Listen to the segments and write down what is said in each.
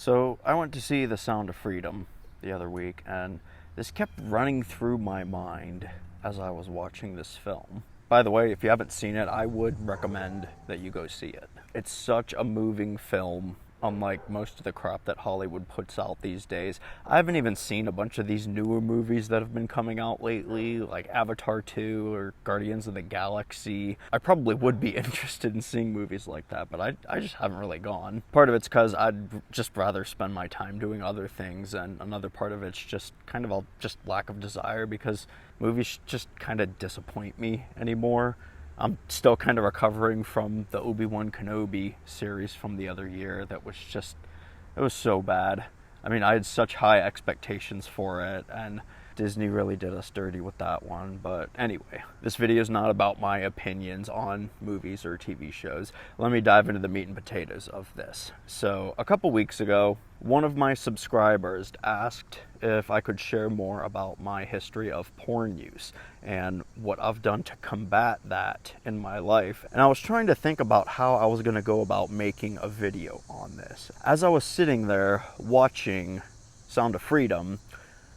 So I went to see The Sound of Freedom the other week, and this kept running through my mind as I was watching this film. By the way, if you haven't seen it, I would recommend that you go see it. It's such a moving film, unlike most of the crap that Hollywood puts out these days. I haven't even seen a bunch of these newer movies that have been coming out lately, like Avatar 2 or Guardians of the Galaxy. I probably would be interested in seeing movies like that, but I just haven't really gone. Part of it's because I'd just rather spend my time doing other things, and another part of it's just kind of a lack of desire, because movies just kind of disappoint me anymore. I'm still kind of recovering from the Obi-Wan Kenobi series from the other year. It was so bad. I mean, I had such high expectations for it, and Disney really did us dirty with that one. But anyway, this video is not about my opinions on movies or TV shows. Let me dive into the meat and potatoes of this. So a couple weeks ago, one of my subscribers asked if I could share more about my history of porn use and what I've done to combat that in my life. And I was trying to think about how I was going to go about making a video on this. As I was sitting there watching Sound of Freedom,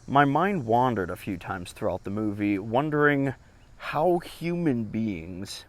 my mind wandered a few times throughout the movie, wondering how human beings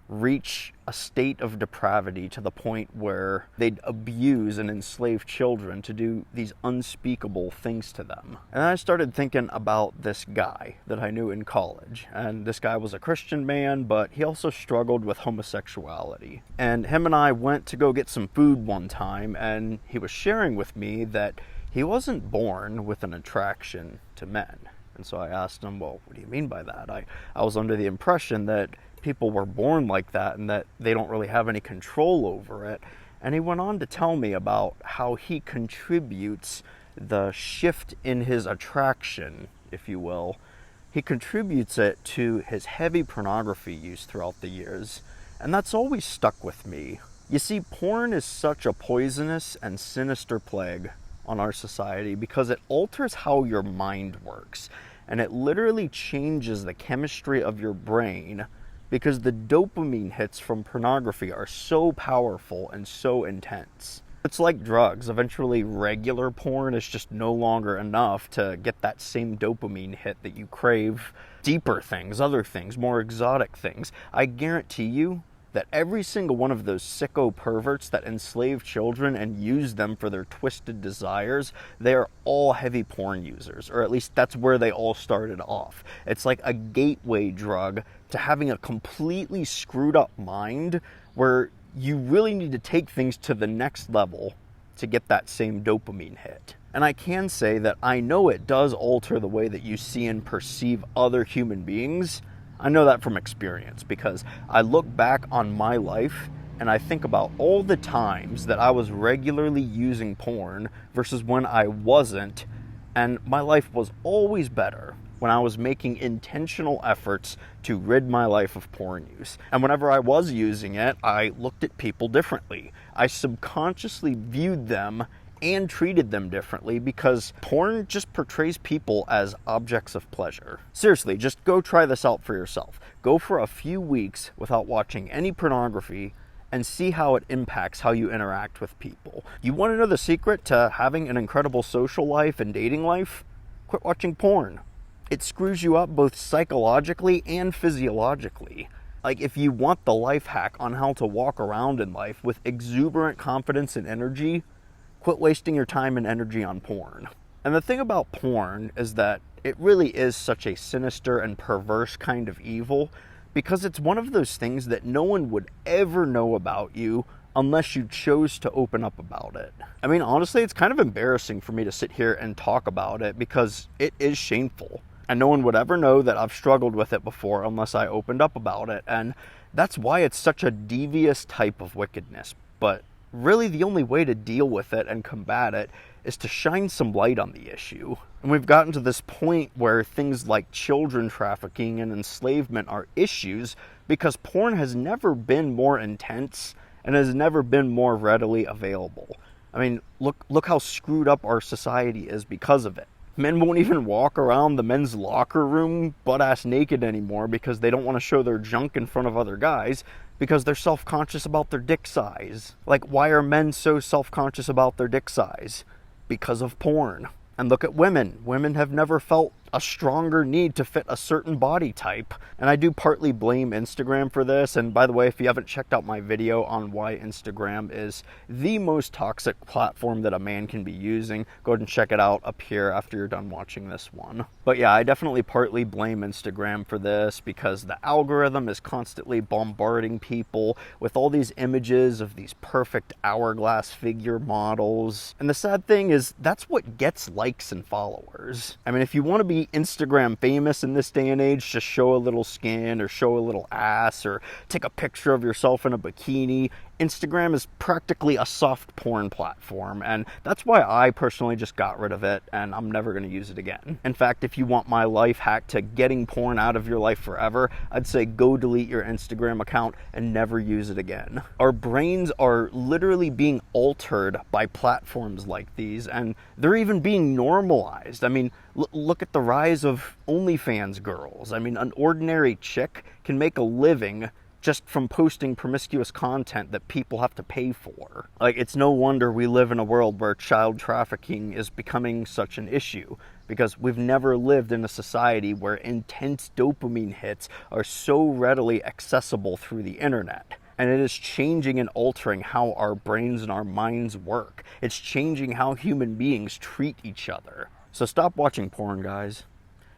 reach a state of depravity to the point where they'd abuse and enslave children to do these unspeakable things to them. And I started thinking about this guy that I knew in college. And this guy was a Christian man, but he also struggled with homosexuality. And him and I went to go get some food one time, and he was sharing with me that he wasn't born with an attraction to men. And so I asked him, well, what do you mean by that? I was under the impression that people were born like that and that they don't really have any control over it. And he went on to tell me about how he contributes the shift in his attraction, if you will. He contributes it to his heavy pornography use throughout the years. And that's always stuck with me. You see, porn is such a poisonous and sinister plague on our society because it alters how your mind works. And it literally changes the chemistry of your brain, because the dopamine hits from pornography are so powerful and so intense. It's like drugs. Eventually, regular porn is just no longer enough to get that same dopamine hit that you crave. Deeper things, other things, more exotic things. I guarantee you that every single one of those sicko perverts that enslave children and use them for their twisted desires, they are all heavy porn users, or at least that's where they all started off. It's like a gateway drug to having a completely screwed up mind where you really need to take things to the next level to get that same dopamine hit. And I can say that I know it does alter the way that you see and perceive other human beings. I know that from experience, because I look back on my life and I think about all the times that I was regularly using porn versus when I wasn't, and my life was always better when I was making intentional efforts to rid my life of porn use. And whenever I was using it, I looked at people differently. I subconsciously viewed them and treated them differently, because porn just portrays people as objects of pleasure. Seriously, just go try this out for yourself. Go for a few weeks without watching any pornography and see how it impacts how you interact with people. You want to know the secret to having an incredible social life and dating life? Quit watching porn. It screws you up both psychologically and physiologically. Like, if you want the life hack on how to walk around in life with exuberant confidence and energy, quit wasting your time and energy on porn. And the thing about porn is that it really is such a sinister and perverse kind of evil, because it's one of those things that no one would ever know about you unless you chose to open up about it. I mean, honestly, it's kind of embarrassing for me to sit here and talk about it, because it is shameful. And no one would ever know that I've struggled with it before unless I opened up about it. And that's why it's such a devious type of wickedness. But really, the only way to deal with it and combat it is to shine some light on the issue. And we've gotten to this point where things like children trafficking and enslavement are issues because porn has never been more intense and has never been more readily available. I mean, look how screwed up our society is because of it. Men won't even walk around the men's locker room butt-ass naked anymore because they don't want to show their junk in front of other guys, Because they're self-conscious about their dick size. Like, why are men so self-conscious about their dick size? Because of porn. And look at women. Women have never felt a stronger need to fit a certain body type. And I do partly blame Instagram for this. And by the way, if you haven't checked out my video on why Instagram is the most toxic platform that a man can be using, go ahead and check it out up here after you're done watching this one. But yeah, I definitely partly blame Instagram for this because the algorithm is constantly bombarding people with all these images of these perfect hourglass figure models. And the sad thing is that's what gets likes and followers. I mean, if you want to be Instagram famous in this day and age, just show a little skin or show a little ass or take a picture of yourself in a bikini. Instagram is practically a soft porn platform, and that's why I personally just got rid of it, and I'm never going to use it again. In fact, if you want my life hack to getting porn out of your life forever, I'd say go delete your Instagram account and never use it again. Our brains are literally being altered by platforms like these, and they're even being normalized. I mean, look at the rise of OnlyFans girls. I mean, an ordinary chick can make a living just from posting promiscuous content that people have to pay for. Like, it's no wonder we live in a world where child trafficking is becoming such an issue, because we've never lived in a society where intense dopamine hits are so readily accessible through the internet. And it is changing and altering how our brains and our minds work. It's changing how human beings treat each other. So stop watching porn, guys.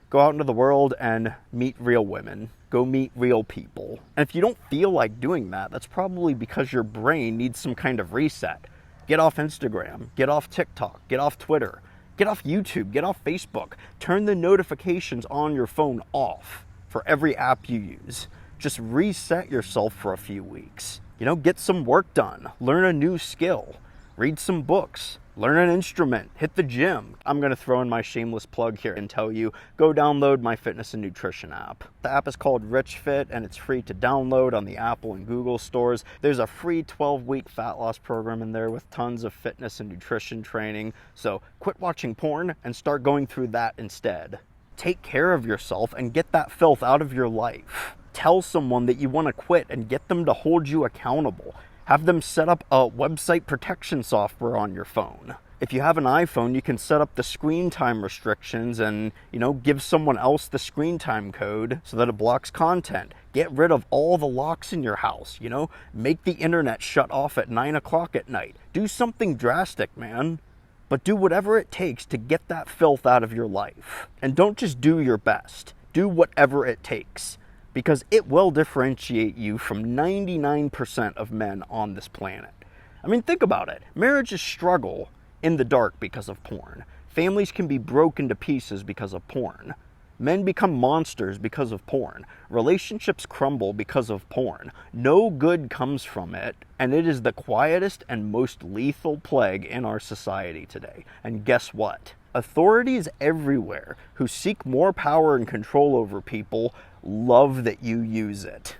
Go out into the world and meet real women. Go meet real people. And if you don't feel like doing that, that's probably because your brain needs some kind of reset. Get off Instagram, get off TikTok, get off Twitter, get off YouTube, get off Facebook. Turn the notifications on your phone off for every app you use. Just reset yourself for a few weeks. You know, get some work done, learn a new skill, read some books, learn an instrument, hit the gym. I'm going to throw in my shameless plug here and tell you, go download my fitness and nutrition app. The app is called Rich Fit, and it's free to download on the Apple and Google stores. There's a free 12-week fat loss program in there with tons of fitness and nutrition training. So quit watching porn and start going through that instead. Take care of yourself and get that filth out of your life. Tell someone that you want to quit and get them to hold you accountable. Have them set up a website protection software on your phone. If you have an iPhone, you can set up the screen time restrictions and, give someone else the screen time code so that it blocks content. Get rid of all the locks in your house, Make the internet shut off at 9 o'clock at night. Do something drastic, man. But do whatever it takes to get that filth out of your life. And don't just do your best. Do whatever it takes. Because it will differentiate you from 99% of men on this planet. I mean, think about it. Marriages struggle in the dark because of porn. Families can be broken to pieces because of porn. Men become monsters because of porn. Relationships crumble because of porn. No good comes from it, and it is the quietest and most lethal plague in our society today. And guess what? Authorities everywhere who seek more power and control over people love that you use it.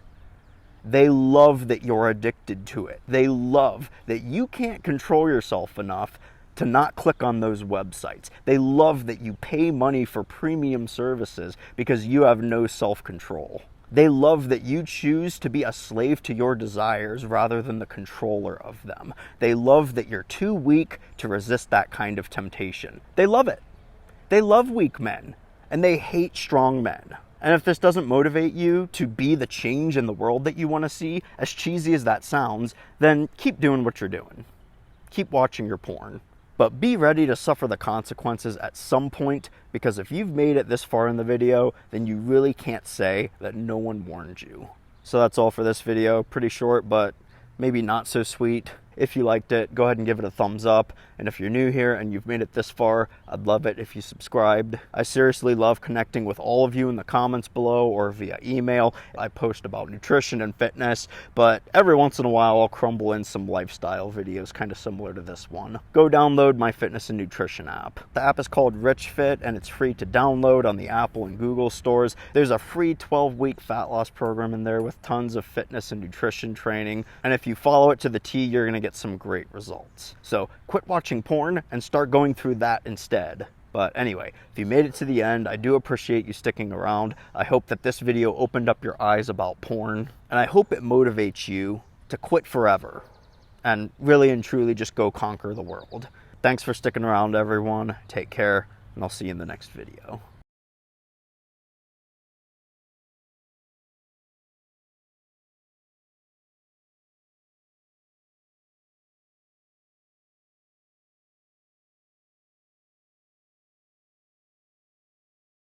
They love that you're addicted to it. They love that you can't control yourself enough to not click on those websites. They love that you pay money for premium services because you have no self-control. They love that you choose to be a slave to your desires rather than the controller of them. They love that you're too weak to resist that kind of temptation. They love it. They love weak men, and they hate strong men. And if this doesn't motivate you to be the change in the world that you want to see, as cheesy as that sounds, then keep doing what you're doing. Keep watching your porn. But be ready to suffer the consequences at some point, because if you've made it this far in the video, then you really can't say that no one warned you. So that's all for this video. Pretty short, but maybe not so sweet. If you liked it, go ahead and give it a thumbs up. And if you're new here and you've made it this far, I'd love it if you subscribed. I seriously love connecting with all of you in the comments below or via email. I post about nutrition and fitness, but every once in a while I'll crumble in some lifestyle videos kind of similar to this one. Go download my fitness and nutrition app. The app is called Rich Fit, and it's free to download on the Apple and Google stores. There's a free 12-week fat loss program in there with tons of fitness and nutrition training. And if you follow it to the T, you're going to get some great results. So quit watching porn and start going through that instead. But anyway, if you made it to the end, I do appreciate you sticking around. I hope that this video opened up your eyes about porn, and I hope it motivates you to quit forever and really and truly just go conquer the world. Thanks for sticking around, everyone. Take care, and I'll see you in the next video.